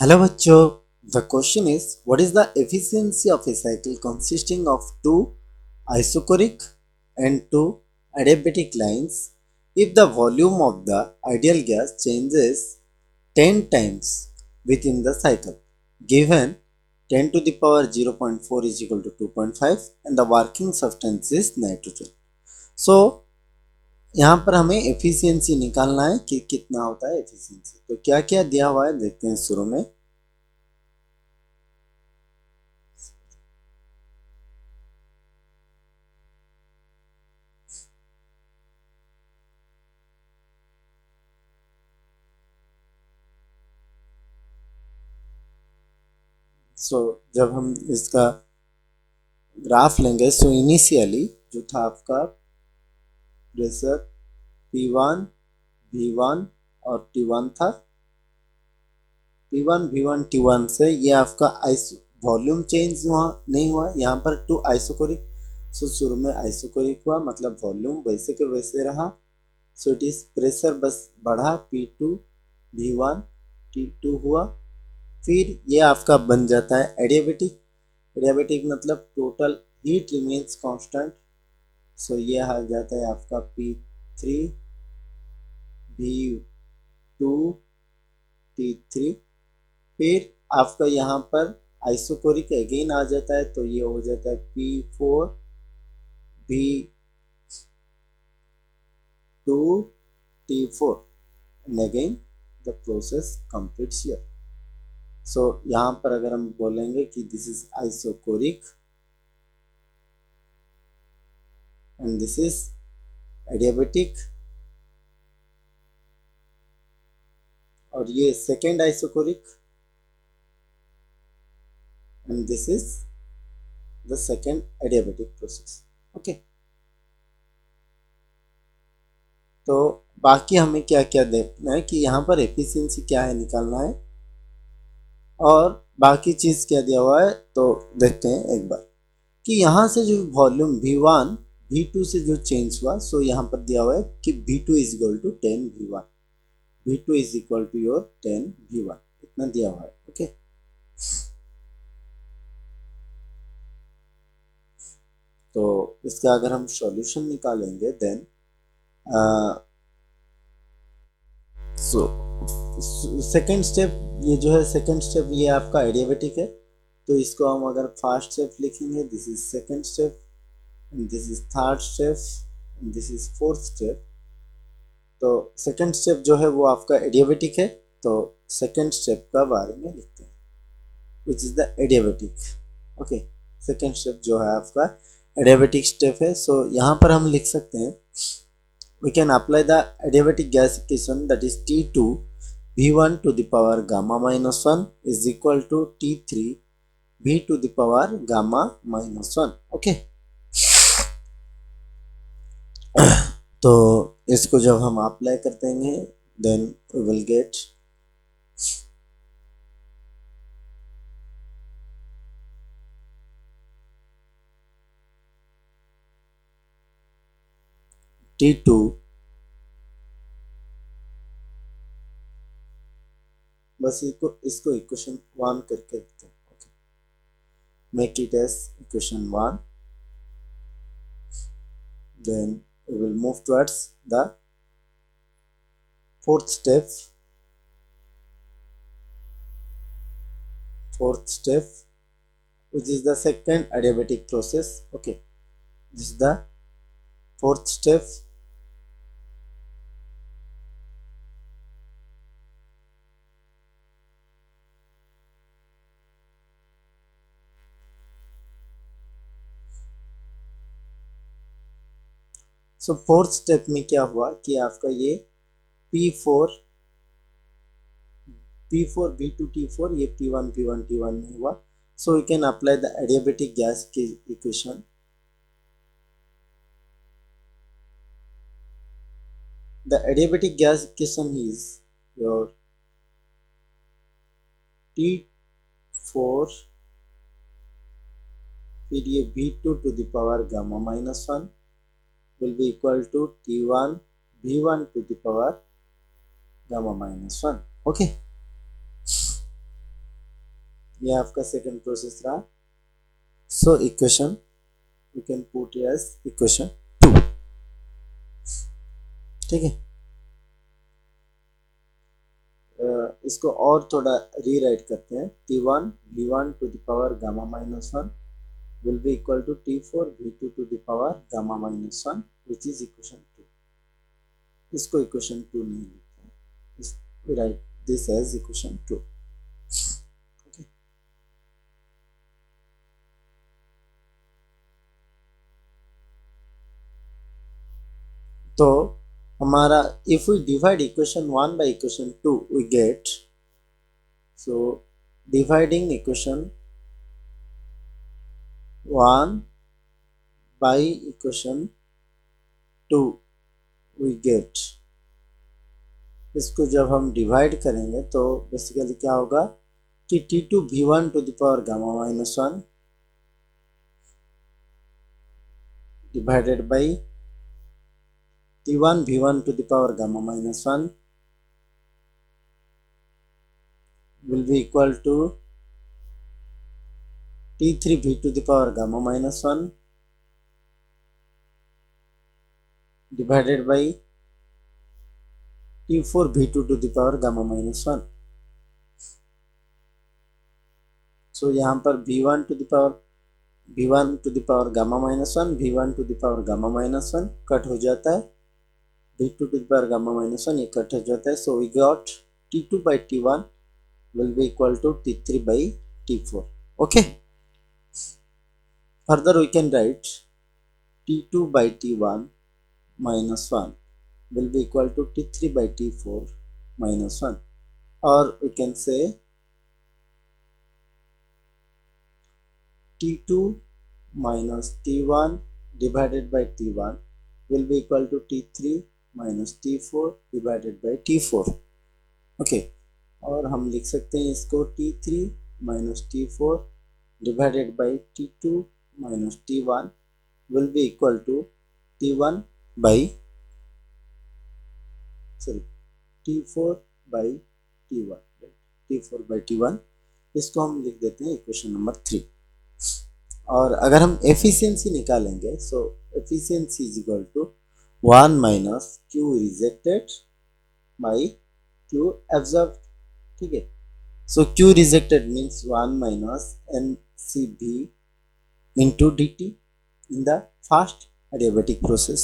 Hello बच्चों, the question is what is the efficiency of a cycle consisting of two isochoric and two adiabatic lines if the volume of the ideal gas changes 10 times within the cycle given 10 to the power 0.4 is equal to 2.5 and the working substance is nitrogen. So यहाँ पर हमें efficiency निकालना है कि कितना होता है efficiency. तो क्या क्या दिया हुआ है देखते हैं शुरू में। जब हम इसका ग्राफ लेंगे इनिशियली जो था आपका प्रेशर P1 V1 और T1 था। P1 V1 T1 से ये आपका वॉल्यूम चेंज हुआ नहीं हुआ, यहाँ पर टू आइसोकोरिक। शुरू में आइसोकोरिक हुआ मतलब वॉल्यूम वैसे के वैसे रहा। इट इज प्रेशर बस बढ़ा P2 V1 T2 हुआ। फिर ये आपका बन जाता है एडियाबेटिक। एडियाबेटिक मतलब टोटल हीट रिमेन्स कांस्टेंट। ये आ जाता है आपका P3 V2 T3। फिर आपका यहाँ पर आइसोकोरिक अगेन आ जाता है, तो ये हो जाता है P4 V2 T4 and again the process completes here. यहाँ पर अगर हम बोलेंगे कि this is isochoric and this is adiabatic और ये second isochoric and this is the second adiabatic process. Okay, तो बाकी हमें क्या क्या देखना है कि यहाँ पर एफिशिएंसी क्या है निकालना है और बाकी चीज क्या दिया हुआ है। तो देखते हैं एक बार कि यहाँ से जो वॉल्यूम V1 V2 से जो चेंज हुआ, यहाँ पर दिया हुआ है कि V2 is equal to 10 V1, V2 is equal to your 10 V1, इतना दिया हुआ है। ओके, तो इसका अगर हम सॉल्यूशन निकालेंगे देन सेकेंड स्टेप, ये जो है सेकेंड स्टेप ये आपका एडियाबेटिक है। तो इसको हम अगर फर्स्ट स्टेप लिखेंगे this is second step and this is third step and this is fourth step. तो सेकेंड स्टेप जो है वो आपका एडियाबेटिक है, तो सेकेंड स्टेप का बारे में लिखते हैं which is the adiabatic. Okay, second step जो है आपका एडियाबेटिक स्टेप है। यहाँ पर हम लिख सकते हैं we can apply the adiabatic gas equation, that is T2 V1 to the power gamma minus 1 is equal to T3 V to the power gamma minus 1। Okay, तो इसको जब हम अप्लाई करते हैं then we will gate T2 बस इसको equation 1 करके रखते हैं। Okay, make it as equation 1, then we will move towards the fourth step which is the second adiabatic process। okay, this is the fourth step। Fourth step में क्या हुआ कि आपका ये P4 V2 T4 ये P1 V1 T1 में हुआ। we can apply the adiabatic gas equation। the adiabatic gas equation is your T4 फिर ये V2 to the power gamma minus 1 will be equal to T1 V1 to the power gamma minus 1। okay, ये आपका second process रहा। So equation you can put as equation 2। ठीक है, इसको और थोड़ा रीराइट करते हैं। T1 V1 to the power gamma minus 1 will be equal to T4 V2 to the power gamma minus 1 which is equation 2। इसको equation 2 नहीं लिखते हैं, इस write this as equation 2। Okay, तो हमारा if we divide equation 1 by equation 2 we get, so dividing equation 1 by equation 2 we get, इसको जब हम डिवाइड करेंगे तो बेसिकली क्या होगा कि T2 V1 to the power gamma minus 1 divided by T1 V1 to the power gamma minus 1 will be equal to T3 V to the power gamma minus 1 divided by T4 V2 to the power gamma minus 1। So यहाँ पर V1 to the power gamma minus 1 V1 to the power gamma minus 1 cut हो जाता है, V2 to the power gamma minus 1 ये cut हो जाता है। So we got T2 by T1 will be equal to T3 by T4। Okay, further we can write T2 by T1 minus 1 will be equal to T3 by T4 minus 1, or we can say T2 minus T1 divided by T1 will be equal to T3 minus T4 divided by T4। okay, और हम लिख सकते हैं इसको T3 minus T4 divided by T2 minus T1 will be equal to T1 by T4 by T1, T4 by T1, इसको हम लिख देते हैं इक्वेशन नंबर 3। और अगर हम एफिशिएंसी निकालेंगे, so efficiency is equal to 1 minus Q rejected by Q absorb. ठीक है, so Q rejected means 1 minus NCV into dt in the fast adiabatic process।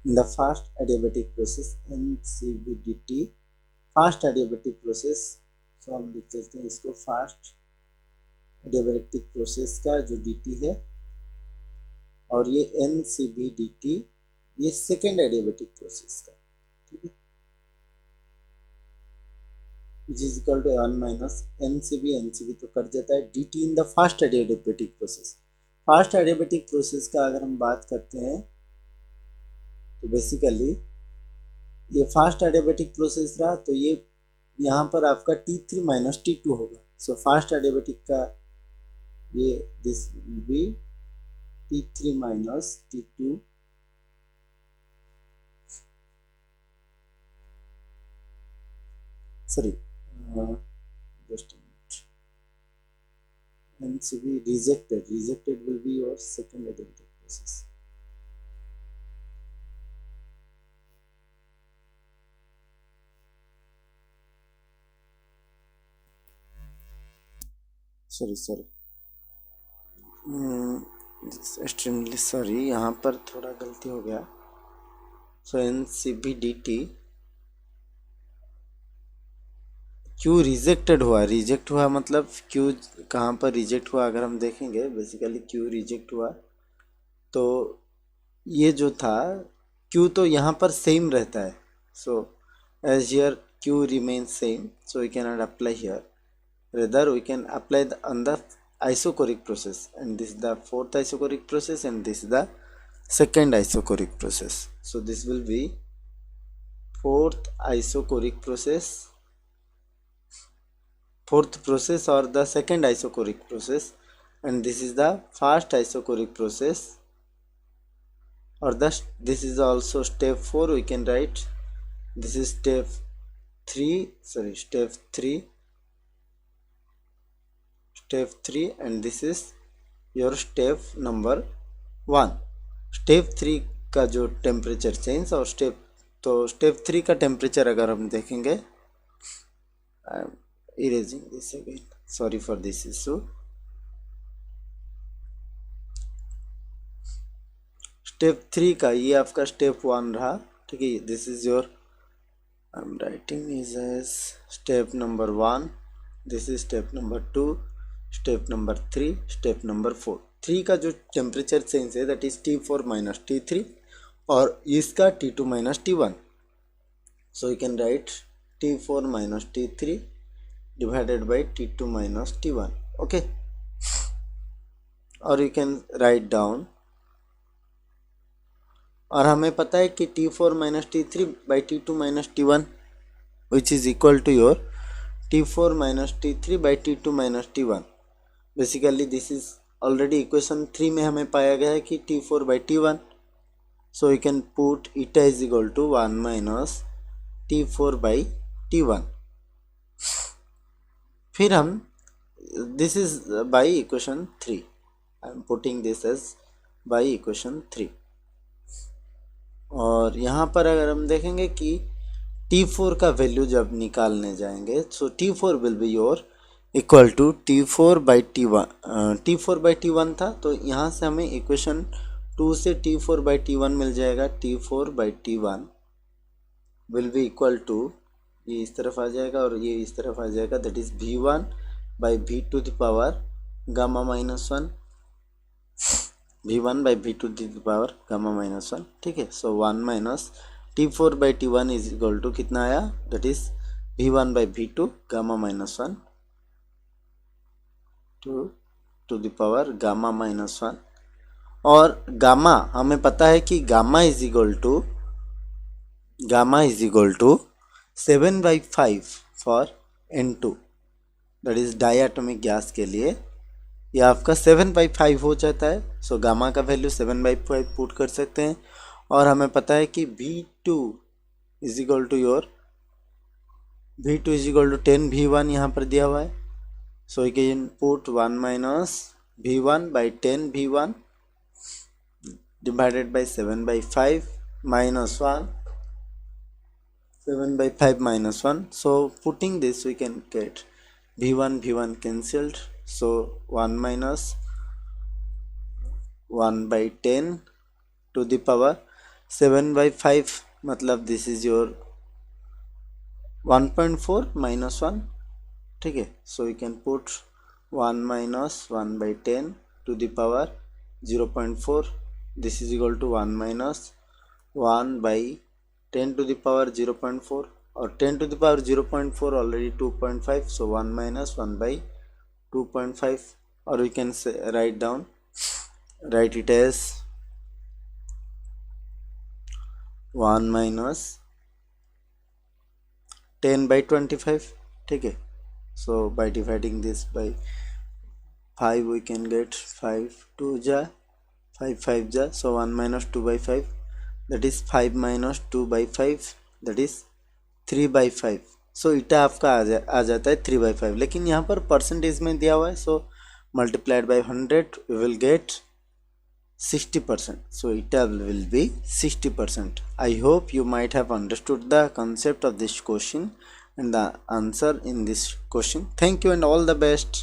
in the fast adiabatic process NCV dt fast adiabatic process. So हम लिख लेते हैं इसको fast adiabatic process का जो dt है, और ये NCV dt ये सेकेंड एडियाबेटिक प्रोसेस का। ठीक है, which is equal to 1 minus NCV तो कट जाता है, dt in the fast adiabatic process. Fast adiabatic process का अगर हम बात करते हैं तो बेसिकली ये फास्ट एडियाबेटिक प्रोसेस रहा, तो ये यहाँ पर आपका T3 माइनस T2 होगा। सो फास्ट एडियाबेटिक का ये this will be T3 minus T2 sorry just a minute, NCV rejected will be your second adiabatic process। sorry extremely sorry, यहाँ पर थोड़ा गलती हो गया। सो NCV dt क्यू रिजेक्टेड हुआ, रिजेक्ट हुआ मतलब क्यू कहाँ पर रिजेक्ट हुआ अगर हम देखेंगे, बेसिकली क्यू रिजेक्ट हुआ तो ये जो था क्यू तो यहाँ पर सेम रहता है। So as here Q remain same, so we can not apply here, rather we can apply on the isocoric process, and this is the fourth isocoric process and this is the second isocoric process। so this will be fourth isocoric process, fourth process or the second isocoric process, and this is the fast isocoric process, or the this is also step 4 we can write, this is step 3 step step 3 and this is your step number 1. Step 3 का जो temperature change और step 3 का temperature अगर हम देखेंगे, I am erasing this again, sorry for this issue. Step 3 का ये आपका स्टेप 1 रहा, ठीक है. This is your, I am writing is as step number 1, this is step number 2, step number 3, step number 4. 3 का जो टेम्परेचर चेंज है that is T4 minus T3 और इसका T2 minus T1. So you can write T4 minus T3 divided by T2 minus T1. Okay, और you can write down. और हमें पता है कि T4 minus T3 by T2 minus T1 which is equal to your T4 minus T3 by T2 minus T1. Basically this is already equation 3 में हमें पाया गया है कि T4 by T1. So you can put eta is equal to 1 minus T4 by T1. फिर हम this is by equation 3, I am putting this as by equation 3. और यहाँ पर अगर हम देखेंगे कि T4 का वैल्यू जब निकालने जाएंगे, so T4 will be your equal to T4 by T1. T4 by T1 था, तो यहाँ से हमें इक्वेशन 2 से T4 बाई T1 मिल जाएगा. T4 by T1 will be equal to, ये इस तरफ आ जाएगा और ये इस तरफ आ जाएगा, that is V1 by V to the power gamma minus 1, V1 by V to the power gamma minus 1. ठीक है, so 1 minus T4 by T1 is equal to कितना आया, that is V1 by V2 gamma minus 1 to the power gamma minus 1. और gamma हमें पता है कि gamma is equal to 7/5 for N2, that is diatomic gas के लिए ये आपका 7/5 हो जाता है. सो गामा का वैल्यू 7/5 पुट कर सकते हैं. और हमें पता है कि V2 is equal to your, V2 is equal to 10 V1 यहाँ पर दिया हुआ है. So you can put 1 minus V1 by 10 V1 divided by 7/5 minus 1, 7/5 minus 1. So putting this we can get V1 cancelled, so 1 minus 1 by 10 to the power 7/5, मतलब this is your 1.4 minus 1. ठीक है, so you can put 1 minus 1 by 10 to the power 0.4. this is equal to 1 minus 1 by 10 to the power 0.4, और 10 to the power 0.4 already 2.5, so 1 minus 1 by 2.5. or we can say, write it as 1 minus 10 by 25. ठीक है, so by dividing this by 5 we can get 5 2 ja 5 5 ja, so 1 minus 2 by 5, that is 5 minus 2 by 5, that is 3/5. सो इटा आपका आ जाता है 3/5, लेकिन यहाँ पर percentage में दिया हुआ है, so multiplied by 100 we will get 60%. So इटा will be 60%. I hope you might have understood the concept of this question and the answer in this question. Thank you and all the best.